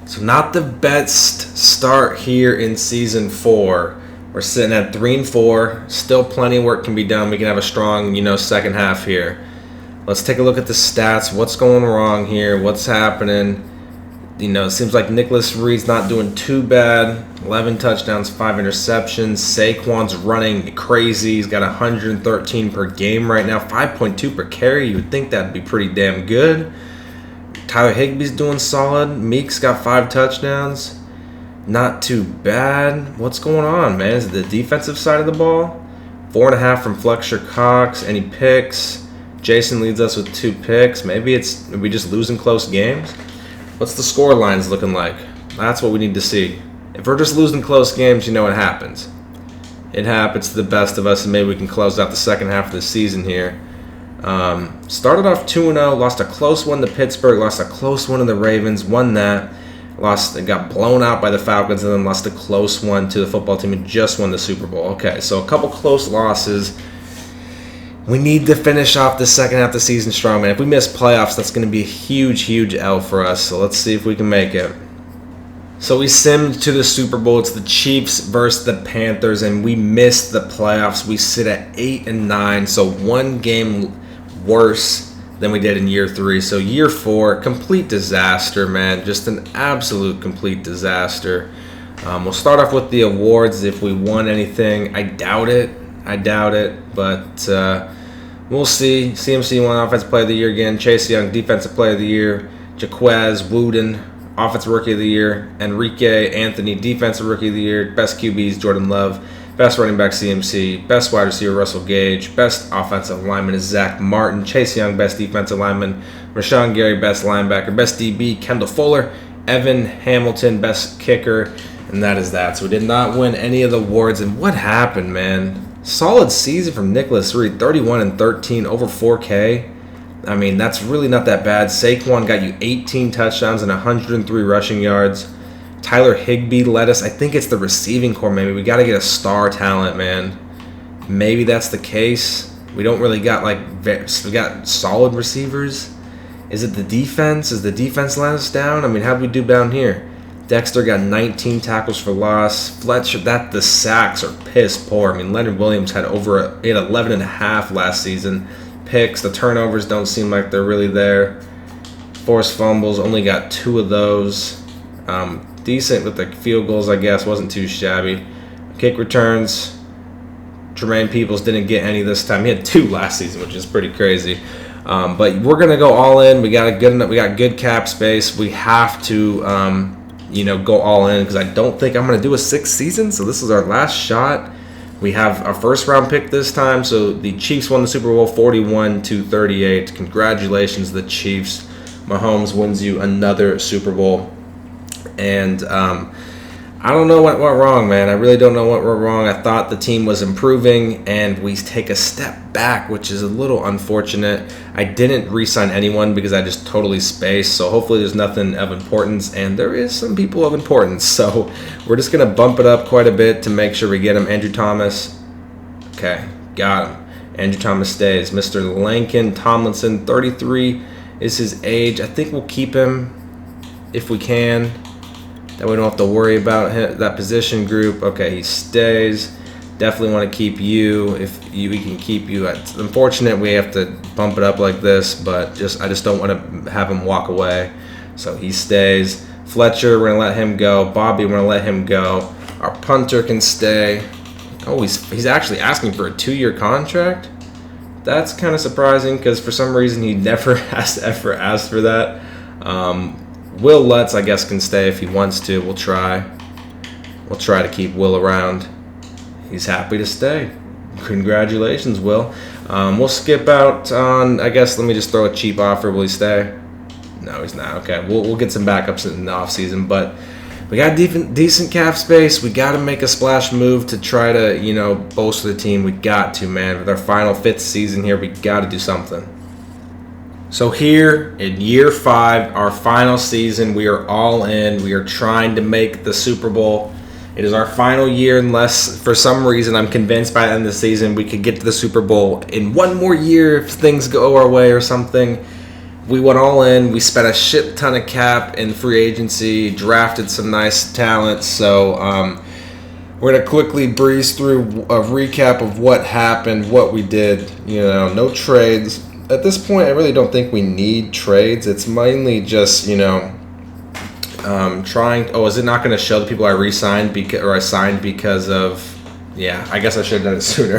So not the best start here in Season 4. We're sitting at 3-4. Still plenty of work can be done. We can have a strong, second half here. Let's take a look at the stats. What's going wrong here? What's happening? It seems like Nicholas Reed's not doing too bad. 11 touchdowns, 5 interceptions. Saquon's running crazy. He's got 113 per game right now, 5.2 per carry. You would think that'd be pretty damn good. Tyler Higbee's doing solid. Meek's got 5 touchdowns. Not too bad. What's going on, man? Is it the defensive side of the ball? 4.5 from Fletcher Cox. Any picks? Jason leads us with 2 picks. Maybe we just losing close games. What's the score lines looking like? That's what we need to see. If we're just losing close games, you know what happens. It happens to the best of us, and maybe we can close out the second half of the season here. Started off 2-0, lost a close one to Pittsburgh, lost a close one to the Ravens, won that. Got blown out by the Falcons, and then lost a close one to the football team and just won the Super Bowl. Okay, so a couple close losses. We need to finish off the second half of the season strong, man. If we miss playoffs, that's going to be a huge, huge L for us. So let's see if we can make it. So we simmed to the Super Bowl. It's the Chiefs versus the Panthers, and we missed the playoffs. We sit at 8-9, so one game worse than we did in year 3. So year 4, complete disaster, man. Just an absolute complete disaster. We'll start off with the awards. If we won anything, I doubt it, but we'll see. CMC won Offensive Player of the Year again. Chase Young, Defensive Player of the Year. Jaquez Wooden, Offensive Rookie of the Year. Enrique Anthony, Defensive Rookie of the Year. Best QBs, Jordan Love. Best running back, CMC. Best wide receiver, Russell Gage. Best offensive lineman is Zach Martin. Chase Young, best defensive lineman. Rashawn Gary, best linebacker. Best DB, Kendall Fuller. Evan Hamilton, best kicker. And that is that. So we did not win any of the awards. And what happened, man? Solid season from Nicholas Reed. 31-13, over 4K. I mean, that's really not that bad. Saquon got you 18 touchdowns and 103 rushing yards. Tyler Higbee led us. I think it's the receiving core, maybe. We got to get a star talent, man. Maybe that's the case. We don't really got, we got solid receivers. Is it the defense? Is the defense letting us down? I mean, how did we do down here? Dexter got 19 tackles for loss. Fletcher, the sacks are piss poor. I mean, Leonard Williams had 11.5 last season. Picks, the turnovers don't seem like they're really there. Forced fumbles, only got 2 of those. Decent with the field goals, I guess. Wasn't too shabby. Kick returns, Jermaine Peoples didn't get any this time. He had 2 last season, which is pretty crazy. But we're gonna go all in. We got good cap space. We have to go all in because I don't think I'm gonna do a 6th season. So this is our last shot. We have our first round pick this time. So the Chiefs won the Super Bowl 41-38. Congratulations, the Chiefs. Mahomes wins you another Super Bowl. And I don't know what went wrong, man. I really don't know what went wrong. I thought the team was improving, and we take a step back, which is a little unfortunate. I didn't re-sign anyone because I just totally spaced, so hopefully there's nothing of importance, and there is some people of importance. So we're just going to bump it up quite a bit to make sure we get him. Andrew Thomas. Okay, got him. Andrew Thomas stays. Mr. Lincoln Tomlinson, 33 is his age. I think we'll keep him if we can. That we don't have to worry about that position group. Okay, he stays. Definitely want to keep you. We can keep you. It's unfortunate we have to bump it up like this, but I just don't want to have him walk away. So he stays. Fletcher, we're gonna let him go. Bobby, we're gonna let him go. Our punter can stay. Oh, he's actually asking for a 2-year contract. That's kind of surprising because for some reason he never has ever asked for that. Will Lutz, I guess, can stay if he wants to. We'll try. We'll try to keep Will around. He's happy to stay. Congratulations, Will. We'll skip out on, I guess, let me just throw a cheap offer. Will he stay? No, he's not. Okay, we'll get some backups in the offseason, but we got decent cap space. We got to make a splash move to try to, bolster the team. We got to, man. With our final 5th season here, we got to do something. So here in year 5, our final season, we are all in. We are trying to make the Super Bowl. It is our final year unless for some reason I'm convinced by the end of the season we could get to the Super Bowl in 1 more year if things go our way or something. We went all in. We spent a shit ton of cap in free agency, drafted some nice talent. So we're going to quickly breeze through a recap of what happened, what we did. No trades. At this point, I really don't think we need trades. It's mainly just, trying. Oh, is it not going to show the people I re-signed I signed because of? Yeah, I guess I should have done it sooner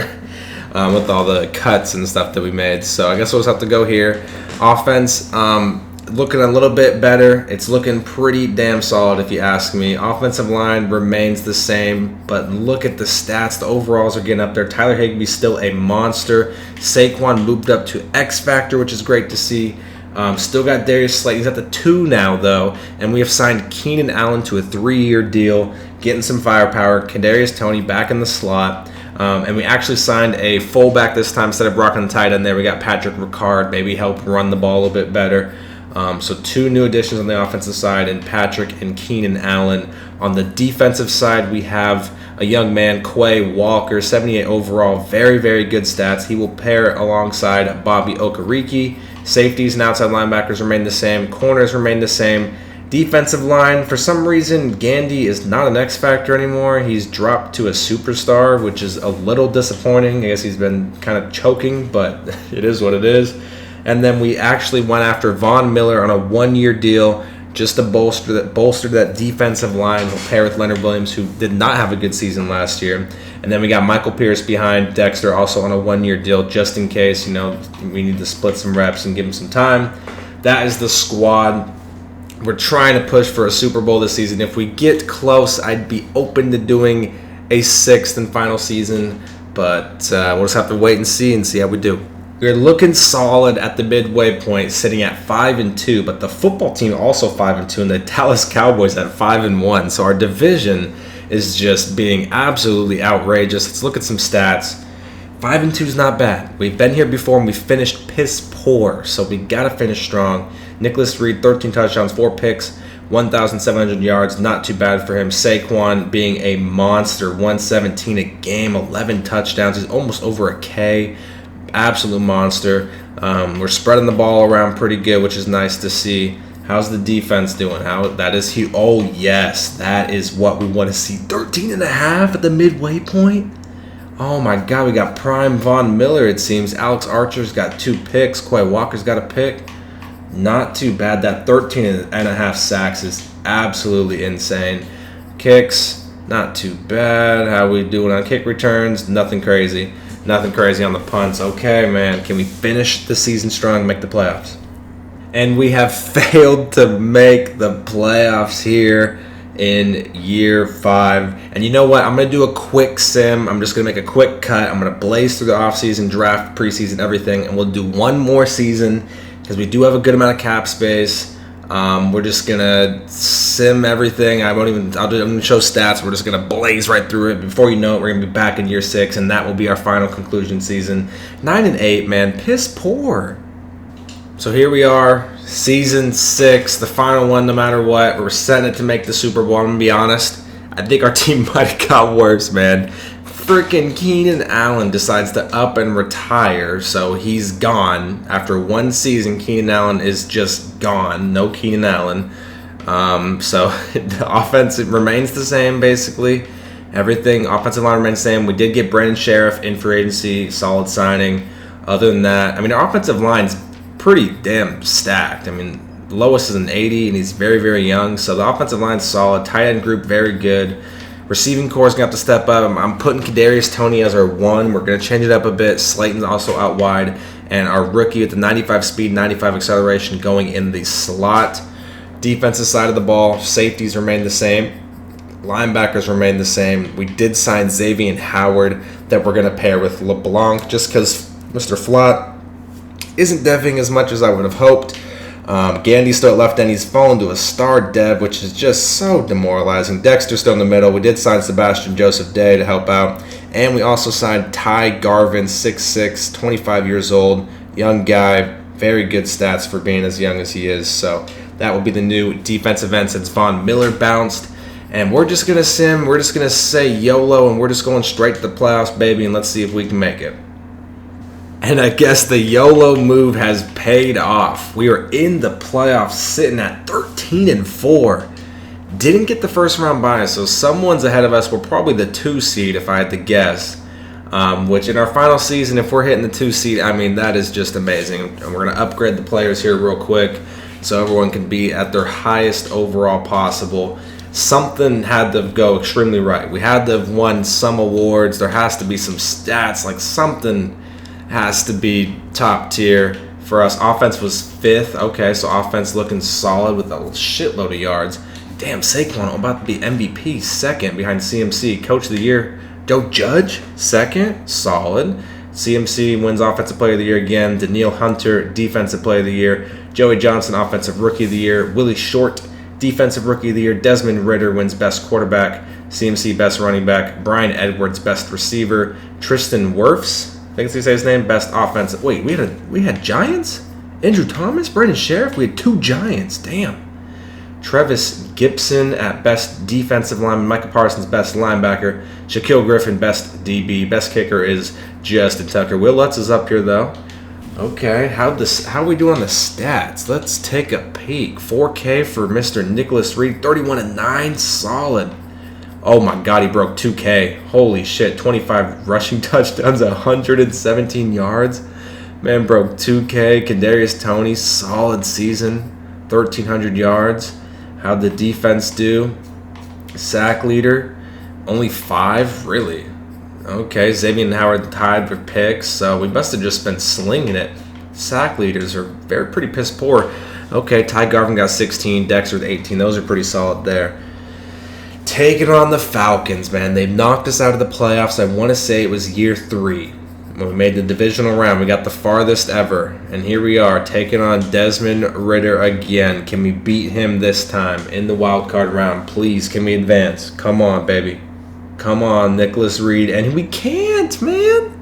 with all the cuts and stuff that we made. So I guess we'll just have to go here. Offense, looking a little bit better. It's looking pretty damn solid if you ask me. Offensive line remains the same, but look at the stats. The overalls are getting up there. Tyler Higbee's still a monster. Saquon moved up to X Factor, which is great to see. Still got Darius Slade. He's at the 2 now, though, and we have signed Keenan Allen to a 3-year deal, getting some firepower. Kadarius Toney back in the slot. And we actually signed a fullback this time instead of rocking the tight end there. We got Patrick Ricard, maybe help run the ball a little bit better. So 2 new additions on the offensive side, and Patrick and Keenan Allen. On the defensive side, we have a young man, Quay Walker, 78 overall, very, very good stats. He will pair alongside Bobby Okereke. Safeties and outside linebackers remain the same. Corners remain the same. Defensive line, for some reason, Gandy is not an X factor anymore. He's dropped to a superstar, which is a little disappointing. I guess he's been kind of choking, but it is what it is. And then we actually went after Von Miller on a 1-year deal just to bolster that defensive line. We'll pair with Leonard Williams, who did not have a good season last year. And then we got Michael Pierce behind Dexter, also on a 1-year deal, just in case, we need to split some reps and give him some time. That is the squad. We're trying to push for a Super Bowl this season. If we get close, I'd be open to doing a 6th and final season. But we'll just have to wait and see how we do. We're looking solid at the midway point, sitting at 5-2, but the football team also 5-2, and the Dallas Cowboys at 5-1. So our division is just being absolutely outrageous. Let's look at some stats. 5-2 is not bad. We've been here before, and we finished piss poor, so we got to finish strong. Nicholas Reed, 13 touchdowns, 4 picks, 1,700 yards. Not too bad for him. Saquon being a monster, 117 a game, 11 touchdowns. He's almost over a K. Absolute monster. We're spreading the ball around pretty good, which is nice to see. How's the defense doing? Oh, yes, that is what we want to see. 13.5 at the midway point. Oh, my God, we got prime Von Miller, it seems. Alex Archer's got 2 picks. Quay Walker's got a pick. Not too bad. That 13.5 sacks is absolutely insane. Kicks, not too bad. How we doing on kick returns? Nothing crazy. Nothing crazy on the punts. Okay, man. Can we finish the season strong and make the playoffs? And we have failed to make the playoffs here in year 5. And you know what? I'm going to do a quick sim. I'm just going to make a quick cut. I'm going to blaze through the offseason, draft, preseason, everything. And we'll do one more season because we do have a good amount of cap space. We're just going to sim everything. I'm going to show stats. We're just going to blaze right through it. Before you know it, we're going to be back in year 6, and that will be our final conclusion season. 9-8, man. Piss poor. So here we are, season 6, the final one no matter what. We're setting it to make the Super Bowl. I'm going to be honest, I think our team might have got worse, man. Freaking Keenan Allen decides to up and retire, so he's gone. After one season, Keenan Allen is just gone. No Keenan Allen. So the offense, it remains the same, basically. Everything, offensive line remains the same. We did get Brandon Sheriff in free agency, solid signing. Other than that, I mean, our offensive line's pretty damn stacked. I mean, Lois is an 80, and he's very, very young. So the offensive line's solid. Tight end group, very good. Receiving core is going to have to step up. I'm putting Kadarius Toney as our 1. We're going to change it up a bit. Slayton's also out wide. And our rookie with the 95 speed, 95 acceleration going in the slot. Defensive side of the ball, safeties remain the same. Linebackers remain the same. We did sign Xavier Howard that we're going to pair with LeBlanc just because Mr. Flott isn't deving as much as I would have hoped. Gandy's still at left end. He's fallen to a star dev, which is just so demoralizing. Dexter's still in the middle. We did sign Sebastian Joseph Day to help out. And we also signed Ty Garvin, 6'6", 25 years old. Young guy. Very good stats for being as young as he is. So that will be the new defensive end since Von Miller bounced. And we're just going to sim. We're just going to say YOLO, and we're just going straight to the playoffs, baby, and let's see if we can make it. And I guess the YOLO move has paid off. We are in the playoffs sitting at 13-4. Didn't get the first round bye, so someone's ahead of us. We're probably the 2 seed if I had to guess. Which in our final season, if we're hitting the 2 seed, I mean, that is just amazing. And we're going to upgrade the players here real quick so everyone can be at their highest overall possible. Something had to go extremely right. We had to have won some awards. There has to be some stats, like something has to be top tier for us. Offense was 5th. Okay, so offense looking solid with a shitload of yards. Damn, Saquon about to be MVP, 2nd behind CMC. Coach of the Year, Joe Judge, 2nd, solid. CMC wins Offensive Player of the Year again. Danielle Hunter, Defensive Player of the Year. Joey Johnson, Offensive Rookie of the Year. Willie Short, Defensive Rookie of the Year. Desmond Ridder wins Best Quarterback. CMC, Best Running Back. Brian Edwards, Best Receiver. Tristan Wirfs, I think that's how you say his name, Best Offensive. Wait, we had Giants? Andrew Thomas, Brandon Sheriff. We had 2 Giants. Damn. Trevis Gibson at Best Defensive Lineman. Micah Parsons, Best Linebacker. Shaquille Griffin, Best DB. Best Kicker is Justin Tucker. Will Lutz is up here, though. Okay, how we do on the stats? Let's take a peek. 4K for Mr. Nicholas Reed. 31-9, solid. Oh my God, he broke 2K. Holy shit, 25 rushing touchdowns, 117 yards. Man broke 2K. Kadarius Toney, solid season, 1,300 yards. How'd the defense do? Sack leader, only 5, really? Okay, Xavier Howard tied for picks, so we must have just been slinging it. Sack leaders are pretty piss poor. Okay, Ty Garvin got 16, Dexter with 18. Those are pretty solid there. Taking on the Falcons, man. They've knocked us out of the playoffs. I want to say it was year 3. When we made the divisional round, we got the farthest ever. And here we are, taking on Desmond Ridder again. Can we beat him this time in the wild card round? Please, can we advance? Come on, baby. Come on, Nicholas Reed. And we can't, man.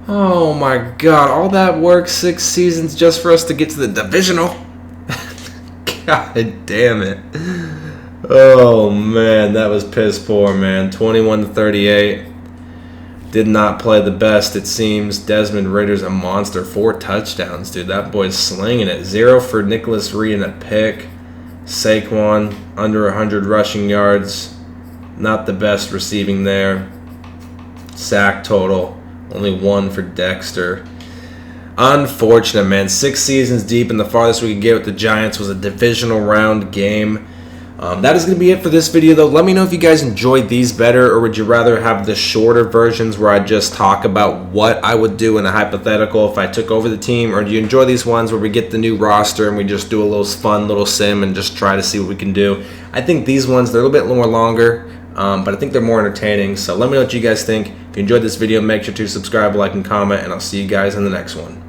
Oh, my God. All that work, 6 seasons just for us to get to the divisional. God damn it. Oh, man, that was piss poor, man. 21-38. Did not play the best, it seems. Desmond Ridder's a monster. 4 touchdowns, dude. That boy's slinging it. 0 for Nicholas Reed and a pick. Saquon, under 100 rushing yards. Not the best receiving there. Sack total, only 1 for Dexter. Unfortunate, man. 6 seasons deep, and the farthest we could get with the Giants was a divisional round game. That is going to be it for this video, though. Let me know if you guys enjoyed these better, or would you rather have the shorter versions where I just talk about what I would do in a hypothetical if I took over the team, or do you enjoy these ones where we get the new roster and we just do a little fun little sim and just try to see what we can do? I think these ones, they're a little bit more longer, but I think they're more entertaining. So let me know what you guys think. If you enjoyed this video, make sure to subscribe, like, and comment, and I'll see you guys in the next one.